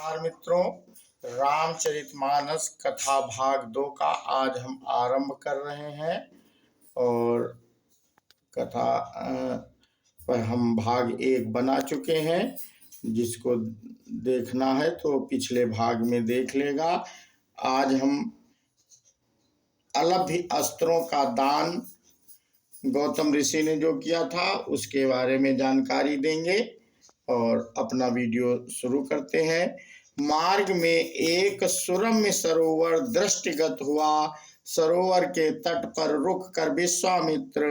नमस्कार मित्रों, रामचरितमानस कथा भाग 2 का आज हम आरंभ कर रहे हैं। और कथा पर हम भाग 1 बना चुके हैं। जिसको देखना है तो पिछले भाग में देख लेगा। आज हम अलभ्य अस्त्रों का दान गौतम ऋषि ने जो किया था उसके बारे में जानकारी देंगे और अपना वीडियो शुरू करते हैं। मार्ग में एक सुरम्य सरोवर दृष्टिगत हुआ। सरोवर के तट पर रुक कर विश्वामित्र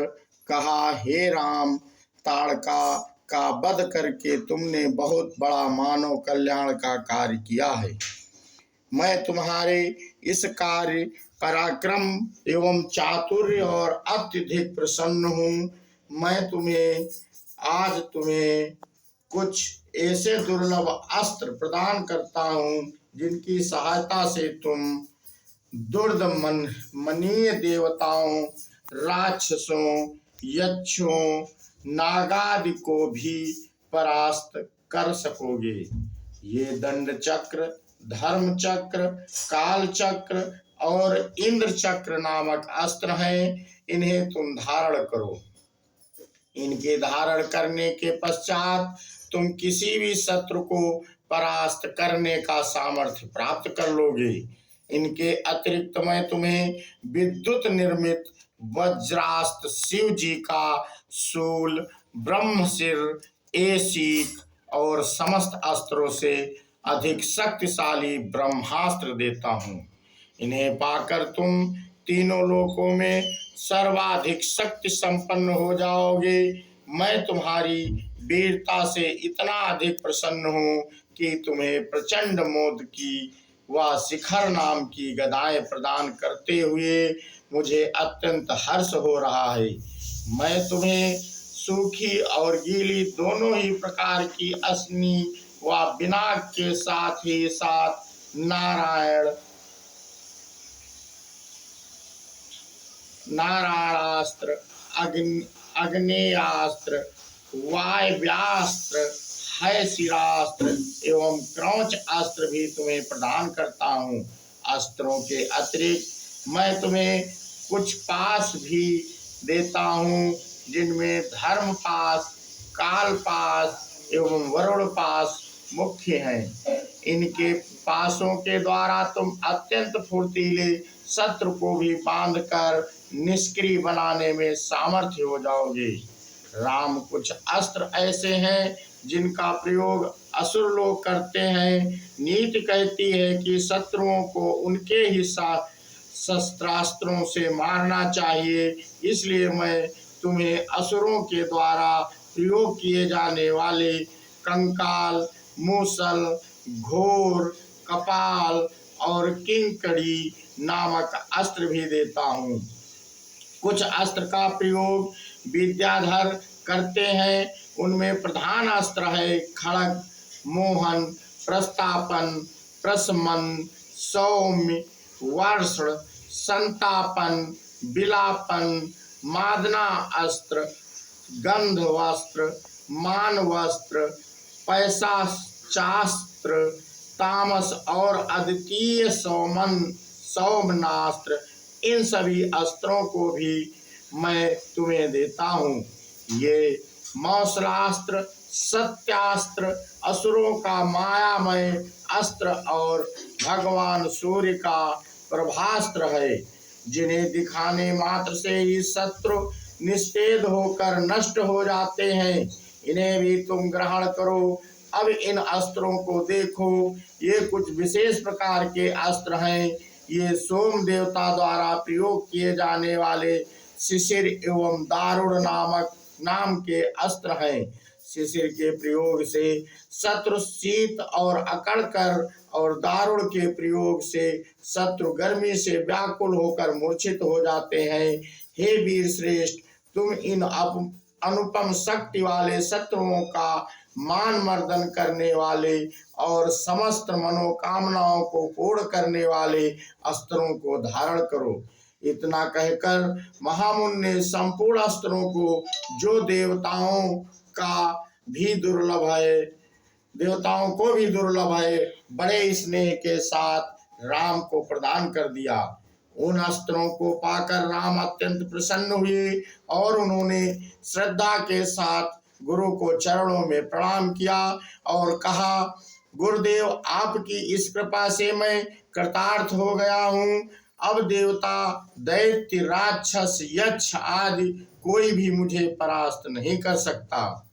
कहा, हे राम, ताड़का का वध करके तुमने बहुत बड़ा मानव कल्याण का कार्य किया है। मैं तुम्हारे इस कार्य, पराक्रम एवं चातुर्य और अत्यधिक प्रसन्न हूँ। मैं आज तुम्हें कुछ ऐसे दुर्लभ अस्त्र प्रदान करता हूँ जिनकी सहायता से तुम दुर्दमनीय देवताओं, राक्षसों, यक्षों, नागादि को भी परास्त कर सकोगे। ये दंड चक्र, धर्म चक्र, काल चक्र और इंद्र चक्र नामक अस्त्र हैं। इन्हें तुम धारण करो। इनके धारण करने के पश्चात तुम किसी भी शत्रु को परास्त करने का सामर्थ्य प्राप्त कर लोगे। इनके अतिरिक्त मैं तुम्हें विद्युत निर्मित वज्रास्त्र, शिव जी का शूल, ब्रह्मशिर, एसीक और समस्त अस्त्रों से अधिक शक्तिशाली ब्रह्मास्त्र देता हूँ। इन्हें पाकर तुम तीनों लोकों में सर्वाधिक शक्ति संपन्न हो जाओगे। मैं तुम्हारी वीरता से इतना अधिक प्रसन्न हूँ कि तुम्हें प्रचंड मोद की व शिखर नाम की गदाएं प्रदान करते हुए मुझे अत्यंत हर्ष हो रहा है। मैं तुम्हें सूखी और गीली दोनों ही प्रकार की अश्नि व बिनाग के साथ ही साथ नारायणास्त्र, अग्नेयास्त्र, वायव्यास्त्र, हैशिरास्त्र एवं क्रौच अस्त्र भी तुम्हें प्रदान करता हूँ। अस्त्रों के अतिरिक्त मैं तुम्हें कुछ पास भी देता हूँ जिनमें धर्म पास, काल पास एवं वरुण पास मुख्य हैं। इनके पासों के द्वारा तुम अत्यंत फुर्तीले शत्रु को भी बांधकर निष्क्रिय बनाने में सामर्थ्य हो जाओगे। राम, कुछ अस्त्र ऐसे हैं जिनका प्रयोग असुर लोग करते हैं। नीति कहती है कि शत्रुओं को उनके ही शस्त्रास्त्रों से मारना चाहिए। इसलिए मैं तुम्हें असुरों के द्वारा प्रयोग किए जाने वाले कंकाल, मूसल, घोर, कपाल और किंकड़ी नामक अस्त्र भी देता हूँ। कुछ अस्त्र का प्रयोग विद्याधर करते हैं। उनमें प्रधान अस्त्र है खड़ग, मोहन, प्रस्तापन, प्रशमन, सौम्य, वर्षण, संतापन, बिलापन, मादना अस्त्र, गंध वस्त्र, मान वस्त्र, पैशास्त्र, तामस और अद्वितीय सौमनास्त्र। इन सभी अस्त्रों को भी मैं तुम्हें देता हूँ। ये मौसलास्त्र, सत्यास्त्र, असुरों का मायामय अस्त्र और भगवान सूर्य का प्रभास्त्र है, जिन्हें दिखाने मात्र से ही शत्रु निस्तेज होकर नष्ट हो जाते हैं। इन्हें भी तुम ग्रहण करो। अब इन अस्त्रों को देखो। ये कुछ विशेष प्रकार के अस्त्र हैं। ये सोम देवता द्वारा प्रयोग किए जाने वाले शिशिर एवं दारुण नाम के अस्त्र हैं। शिशिर के प्रयोग से शत्रु शीत और अकड़ कर और दारुण के प्रयोग से शत्रु गर्मी से व्याकुल होकर मूर्छित हो जाते हैं। हे वीर श्रेष्ठ, तुम इन अनुपम शक्ति वाले शत्रुओं का मान मर्दन करने वाले और समस्त मनोकामनाओं को पूर्ण करने वाले अस्त्रों को धारण करो। इतना कहकर महामुनि ने संपूर्ण अस्त्रों को, जो देवताओं का भी दुर्लभ है, देवताओं को भी दुर्लभ है, बड़े स्नेह के साथ राम को प्रदान कर दिया। उन अस्त्रों को पाकर राम अत्यंत प्रसन्न हुए और उन्होंने श्रद्धा के साथ गुरु को चरणों में प्रणाम किया और कहा, गुरुदेव, आपकी इस कृपा से मैं कृतार्थ हो गया हूँ। अब देवता, दैत्य, राक्षस, यक्ष आदि कोई भी मुझे परास्त नहीं कर सकता।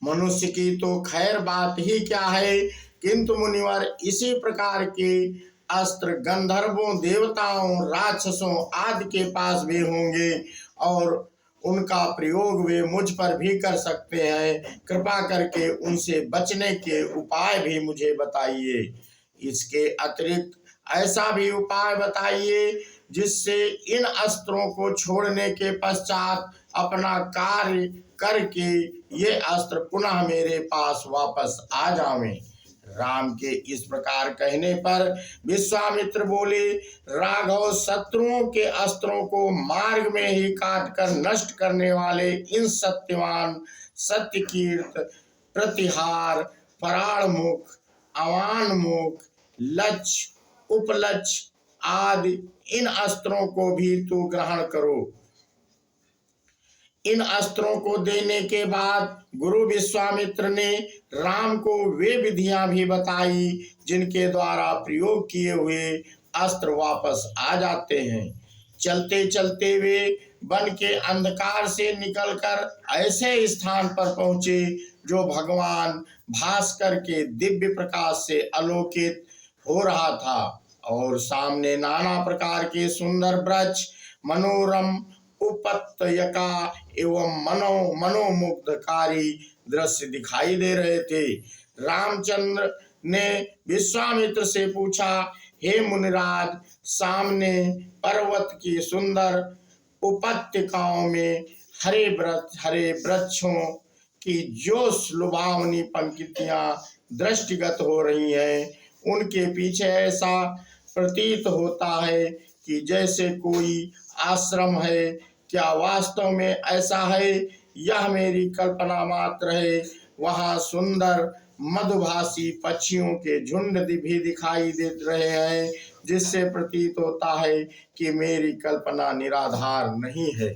मनुष्य की तो खैर बात ही क्या है, किंतु मुनिवर इसी प्रकार के अस्त्र गंधर्वों, देवताओं, राक्षसों आदि के पास भी होंगे और उनका प्रयोग वे मुझ पर भी कर सकते हैं। कृपा करके उनसे बचने के उपाय भी मुझे बताइए। इसके अतिरिक्त ऐसा भी उपाय बताइए जिससे इन अस्त्रों को छोड़ने के पश्चात अपना कार्य करके ये अस्त्र पुनः मेरे पास वापस आ जावें। राम के इस प्रकार कहने पर विश्वामित्र बोले, राघव, शत्रुओं के अस्त्रों को मार्ग में ही काट कर नष्ट करने वाले इन सत्यवान, सत्यकीर्त, प्रतिहार, पराणमुख, अवानमुख, लक्ष्य, उपलक्ष्य आदि इन अस्त्रों को भी तू ग्रहण करो। इन अस्त्रों को देने के बाद गुरु विश्वामित्र ने राम को वे विधियां भी बताई जिनके द्वारा प्रयोग किए हुए अस्त्र वापस आ जाते हैं। चलते चलते वे वन के अंधकार से निकलकर ऐसे स्थान पर पहुंचे जो भगवान भास्कर के दिव्य प्रकाश से आलोकित हो रहा था और सामने नाना प्रकार के सुंदर वृक्ष, मनोरम उपत्यका एवं मनोमुग्धकारी दृश्य दिखाई दे रहे थे। रामचंद्र ने विश्वामित्र से पूछा, हे मुनिराज, सामने पर्वत की सुंदर उपत्यकाओं में हरे वृक्षों की जो लुभावनी पंक्तियां दृष्टिगत हो रही हैं, उनके पीछे ऐसा प्रतीत होता है कि जैसे कोई आश्रम है। क्या वास्तव में ऐसा है? यह मेरी कल्पना मात्र है। वहाँ सुंदर मधुभाषी पक्षियों के झुंड भी दिखाई दे रहे हैं, जिससे प्रतीत होता है कि मेरी कल्पना निराधार नहीं है।